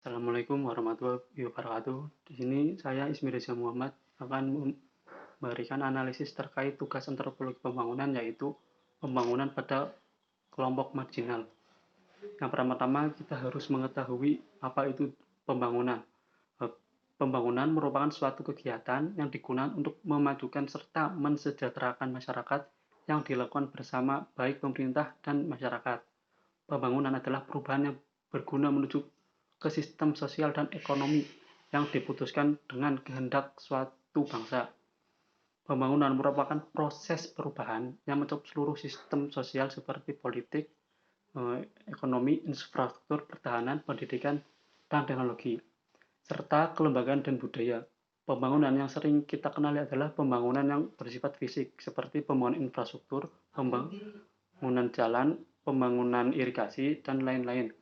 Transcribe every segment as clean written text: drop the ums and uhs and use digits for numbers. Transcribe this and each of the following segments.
Assalamualaikum warahmatullahi wabarakatuh. Di sini saya Ismi Reza Muhammad akan memberikan analisis terkait tugas antropologi pembangunan, yaitu pembangunan pada kelompok marginal. Yang pertama-tama kita harus mengetahui apa itu pembangunan. Pembangunan merupakan suatu kegiatan yang digunakan untuk memajukan serta mensejahterakan masyarakat yang dilakukan bersama baik pemerintah dan masyarakat. Pembangunan adalah perubahan yang berguna menuju ke sistem sosial dan ekonomi yang diputuskan dengan kehendak suatu bangsa. Pembangunan merupakan proses perubahan yang mencakup seluruh sistem sosial seperti politik, ekonomi, infrastruktur, pertahanan, pendidikan, dan teknologi, serta kelembagaan dan budaya. Pembangunan yang sering kita kenali adalah pembangunan yang bersifat fisik, seperti pembangunan infrastruktur, pembangunan jalan, pembangunan irigasi, dan lain-lain.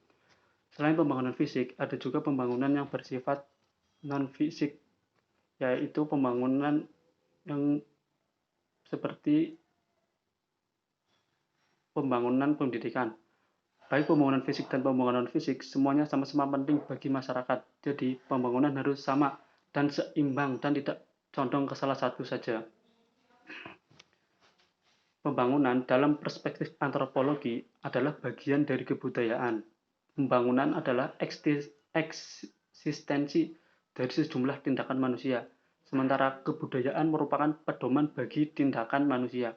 Selain pembangunan fisik, ada juga pembangunan yang bersifat non-fisik, yaitu pembangunan yang seperti pembangunan pendidikan. Baik pembangunan fisik dan pembangunan fisik, semuanya sama-sama penting bagi masyarakat. Jadi, pembangunan harus sama dan seimbang dan tidak condong ke salah satu saja. Pembangunan dalam perspektif antropologi adalah bagian dari kebudayaan. Pembangunan adalah eksistensi dari sejumlah tindakan manusia, sementara kebudayaan merupakan pedoman bagi tindakan manusia.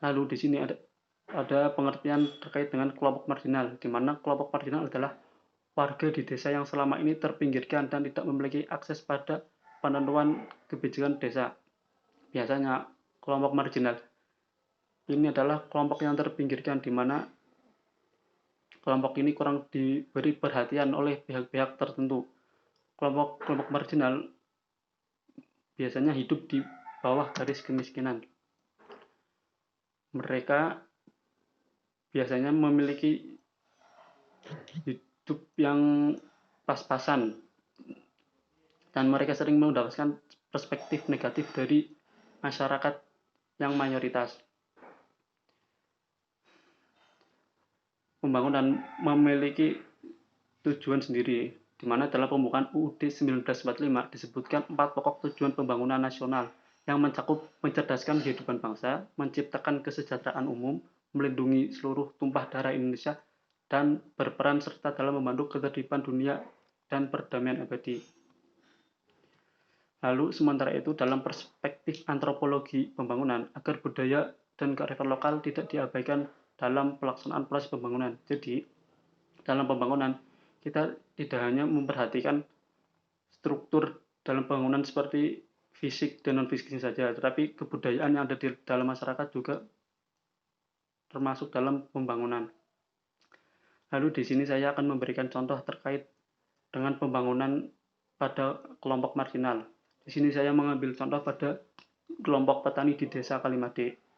Lalu di sini ada pengertian terkait dengan kelompok marginal, di mana kelompok marginal adalah warga di desa yang selama ini terpinggirkan dan tidak memiliki akses pada penentuan kebijakan desa. Biasanya kelompok marginal ini adalah kelompok yang terpinggirkan, di mana kelompok ini kurang diberi perhatian oleh pihak-pihak tertentu. Kelompok marginal biasanya hidup di bawah garis kemiskinan. Mereka biasanya memiliki hidup yang pas-pasan, dan mereka sering mendapatkan perspektif negatif dari masyarakat yang mayoritas. Pembangunan memiliki tujuan sendiri, di mana dalam pembukaan UUD 1945 disebutkan 4 pokok tujuan pembangunan nasional yang mencakup mencerdaskan kehidupan bangsa, menciptakan kesejahteraan umum, melindungi seluruh tumpah darah Indonesia, dan berperan serta dalam membantu ketertiban dunia dan perdamaian abadi. Lalu sementara itu dalam perspektif antropologi pembangunan, agar budaya dan kearifan lokal tidak diabaikan dalam pelaksanaan proses pembangunan. Jadi dalam pembangunan kita tidak hanya memperhatikan struktur dalam bangunan seperti fisik dan non fisik saja, tetapi kebudayaan yang ada di dalam masyarakat juga termasuk dalam pembangunan. Lalu di sini saya akan memberikan contoh terkait dengan pembangunan pada kelompok marginal. Di sini saya mengambil contoh pada kelompok petani di Desa Kalimade.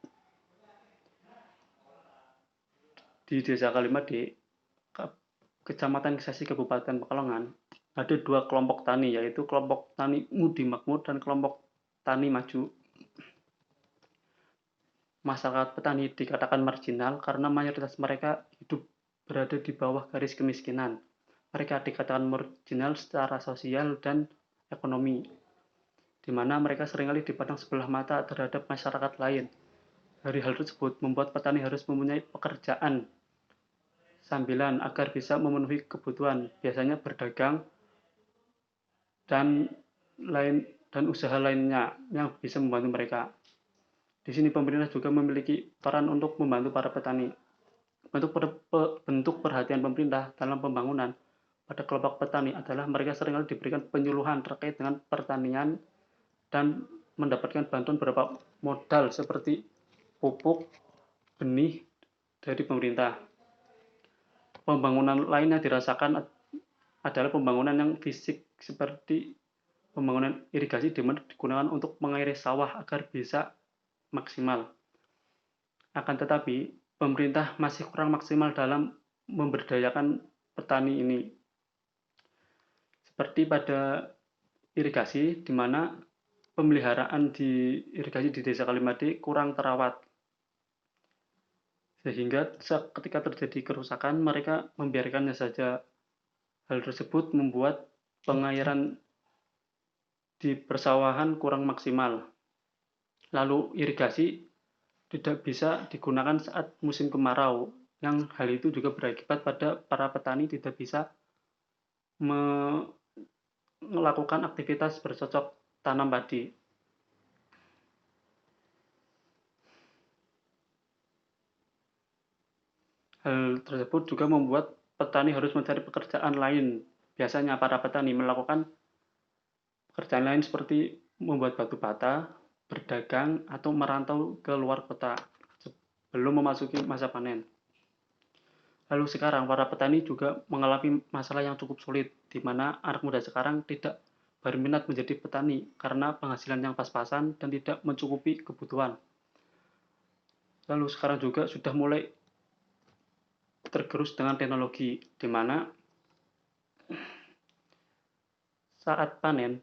Di Desa Kalimade, Kecamatan Kesasi, Kabupaten Pekalongan, ada dua kelompok tani, yaitu kelompok tani Ngudi Makmur dan kelompok tani Maju. Masyarakat petani dikatakan marginal karena mayoritas mereka hidup berada di bawah garis kemiskinan. Mereka dikatakan marginal secara sosial dan ekonomi, di mana mereka seringkali dipandang sebelah mata terhadap masyarakat lain. Dari hal tersebut membuat petani harus mempunyai pekerjaan sambilan agar bisa memenuhi kebutuhan, biasanya berdagang dan usaha lainnya yang bisa membantu mereka. Di sini pemerintah juga memiliki peran untuk membantu para petani. Bentuk perhatian pemerintah dalam pembangunan pada kelompok petani adalah mereka seringkali diberikan penyuluhan terkait dengan pertanian dan mendapatkan bantuan berupa modal seperti pupuk, benih dari pemerintah. Pembangunan lain yang dirasakan adalah pembangunan yang fisik seperti pembangunan irigasi, di mana digunakan untuk mengairi sawah agar bisa maksimal. Akan tetapi, pemerintah masih kurang maksimal dalam memberdayakan petani ini. Seperti pada irigasi, di mana pemeliharaan di irigasi di Desa Kalimade kurang terawat, Sehingga ketika terjadi kerusakan, mereka membiarkannya saja. Hal tersebut membuat pengairan di persawahan kurang maksimal. Lalu irigasi tidak bisa digunakan saat musim kemarau, yang hal itu juga berakibat pada para petani tidak bisa melakukan aktivitas bercocok tanam padi. Hal tersebut juga membuat petani harus mencari pekerjaan lain. Biasanya para petani melakukan pekerjaan lain seperti membuat batu bata, berdagang, atau merantau ke luar kota sebelum memasuki masa panen. Lalu sekarang para petani juga mengalami masalah yang cukup sulit, di mana anak muda sekarang tidak berminat menjadi petani karena penghasilan yang pas-pasan dan tidak mencukupi kebutuhan. Lalu sekarang juga sudah mulai tergerus dengan teknologi, di mana saat panen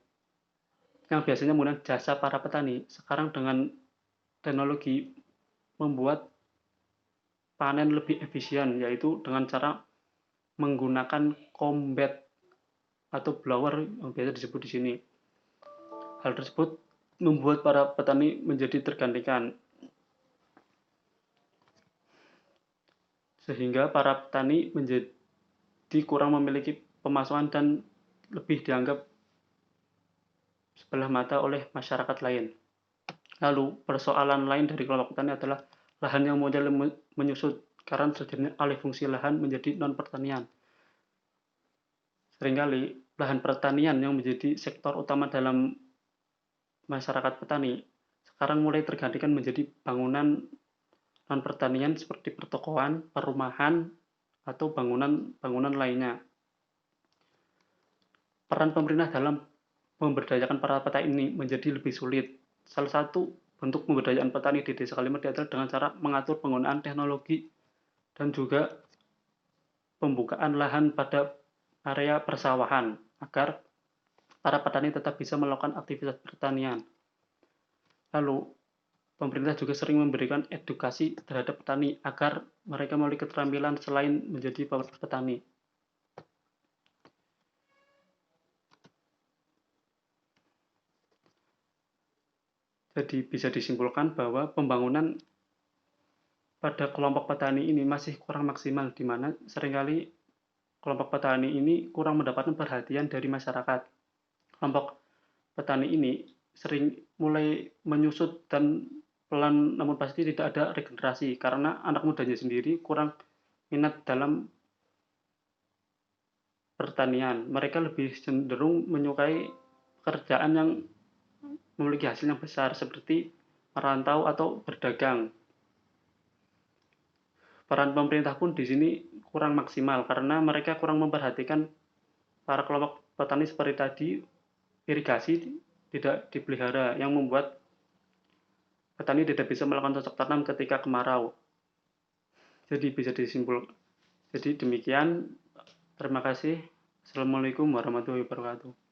yang biasanya menggunakan jasa para petani, sekarang dengan teknologi membuat panen lebih efisien, yaitu dengan cara menggunakan combat atau blower yang biasa disebut di sini. Hal tersebut membuat para petani menjadi tergantikan, sehingga para petani menjadi kurang memiliki pemasukan dan lebih dianggap sebelah mata oleh masyarakat lain. Lalu persoalan lain dari kelompok petani adalah lahan yang mulai menyusut karena terjadinya alih fungsi lahan menjadi non pertanian. Seringkali lahan pertanian yang menjadi sektor utama dalam masyarakat petani sekarang mulai tergantikan menjadi bangunan non pertanian seperti pertokoan, perumahan, atau bangunan lainnya. Peran pemerintah dalam memberdayakan para petani ini menjadi lebih sulit. Salah satu bentuk pemberdayaan petani di Desa Kalimerdaya adalah dengan cara mengatur penggunaan teknologi dan juga pembukaan lahan pada area persawahan agar para petani tetap bisa melakukan aktivitas pertanian. Lalu, pemerintah juga sering memberikan edukasi terhadap petani agar mereka memiliki keterampilan selain menjadi petani. Jadi bisa disimpulkan bahwa pembangunan pada kelompok petani ini masih kurang maksimal, di mana seringkali kelompok petani ini kurang mendapatkan perhatian dari masyarakat. Kelompok petani ini sering mulai menyusut dan pelan namun pasti tidak ada regenerasi karena anak mudanya sendiri kurang minat dalam pertanian. Mereka lebih cenderung menyukai pekerjaan yang memiliki hasil yang besar seperti merantau atau berdagang. Peran pemerintah pun di sini kurang maksimal karena mereka kurang memperhatikan para kelompok petani seperti tadi. Irigasi tidak dipelihara yang membuat petani tidak bisa melakukan cocok tanam ketika kemarau. Jadi bisa disimpulkan. Jadi demikian. Terima kasih. Assalamualaikum warahmatullahi wabarakatuh.